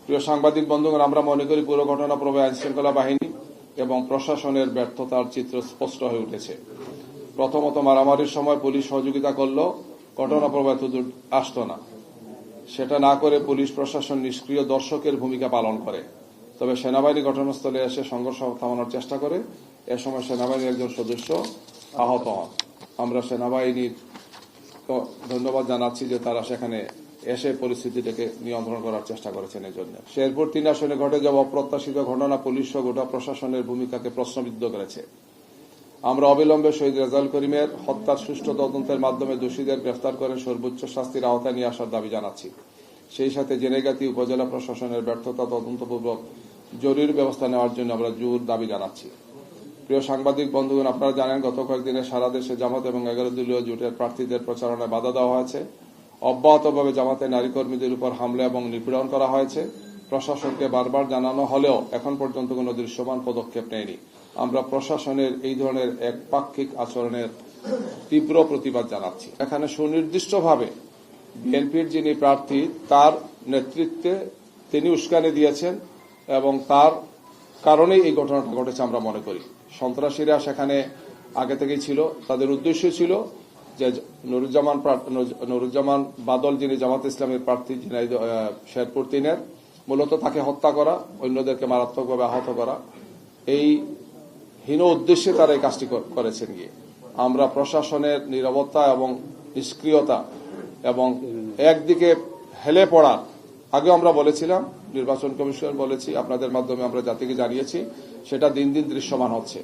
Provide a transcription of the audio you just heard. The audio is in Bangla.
প্রিয় সাংবাদিক বন্ধুগণ, আমরা মনে করি পুরো ঘটনা প্রবাহে আইনশৃঙ্খলা বাহিনী এবং প্রশাসনের ব্যর্থতার চিত্র স্পষ্ট হয়ে উঠেছে। প্রথমত, মারামারির সময় পুলিশ সহযোগিতা করলেও ঘটনা প্রবাহে এতদূর আসত না। সেটা না করে পুলিশ প্রশাসন নিষ্ক্রিয় দর্শকের ভূমিকা পালন করে। তবে সেনাবাহিনী ঘটনাস্থলে এসে সংঘর্ষ থামানোর চেষ্টা করে। এ সময় সেনাবাহিনীর একজন সদস্য আহত হন। আমরা সেনাবাহিনীর ধন্যবাদ জানাচ্ছি যে তারা সেখানে এসে পরিস্থিতিটাকে নিয়ন্ত্রণ করার চেষ্টা করেছেন। এই জন্য শেরপুর 3 আসনে ঘটে যাওয়া অপ্রত্যাশিত ঘটনা পুলিশ ও গোটা প্রশাসনের ভূমিকাকে প্রশ্নবিদ্ধ করেছে। আমরা অবিলম্বে শহীদ রেজাউল করিমের হত্যার সুষ্ঠু তদন্তের মাধ্যমে দোষীদের গ্রেফতার করে সর্বোচ্চ শাস্তির আওতায় নিয়ে আসার দাবি জানাচ্ছি। সেই সাথে জেনেগাতি উপজেলা প্রশাসনের ব্যর্থতা তদন্তপূর্বক জরুরি ব্যবস্থা নেওয়ার জন্য আমরা জোর দাবি জানাচ্ছি। প্রিয় সাংবাদিক বন্ধুগণ, আপনারা জানেন গত কয়েকদিনে সারা দেশে জামাত এবং 11 দলীয় জোটের প্রার্থীদের প্রচারণায় বাধা দেওয়া হয়েছে। অব্যাহতভাবে জামাতে নারী কর্মীদের উপর হামলা এবং নিপীড়ন করা হয়েছে। প্রশাসনকে বারবার জানানো হলেও এখন পর্যন্ত কোনো দৃশ্যমান পদক্ষেপ নেয়নি। আমরা প্রশাসনের এই ধরনের একপাক্ষিক আচরণের তীব্র প্রতিবাদ জানাচ্ছি। এখানে সুনির্দিষ্টভাবে বিএনপির যিনি প্রার্থী তার নেতৃত্বে তিনি উস্কানি দিয়েছেন এবং তার কারণেই এই ঘটনাটা ঘটেছে আমরা মনে করি। সন্ত্রাসীরা সেখানে আগে থেকেই ছিল। তাদের উদ্দেশ্য ছিল যে নুরুজ্জামান বাদল, যিনি জামাত ইসলামের প্রার্থী শেরপুর 3-এর, মূলত তাকে হত্যা করা, অন্যদেরকে মারাত্মকভাবে আহত করা, এই হীন উদ্দেশ্যে তারা এই কাজটি করেছেন। গিয়ে আমরা প্রশাসনের নীরবতা এবং নিষ্ক্রিয়তা এবং একদিকে হেলে পড়া, আগে আমরা বলেছিলাম, নির্বাচন কমিশন বলেছি, আপনাদের মাধ্যমে আমরা জাতিকে জানিয়েছি, সেটা দিন দিন দৃশ্যমান হচ্ছে।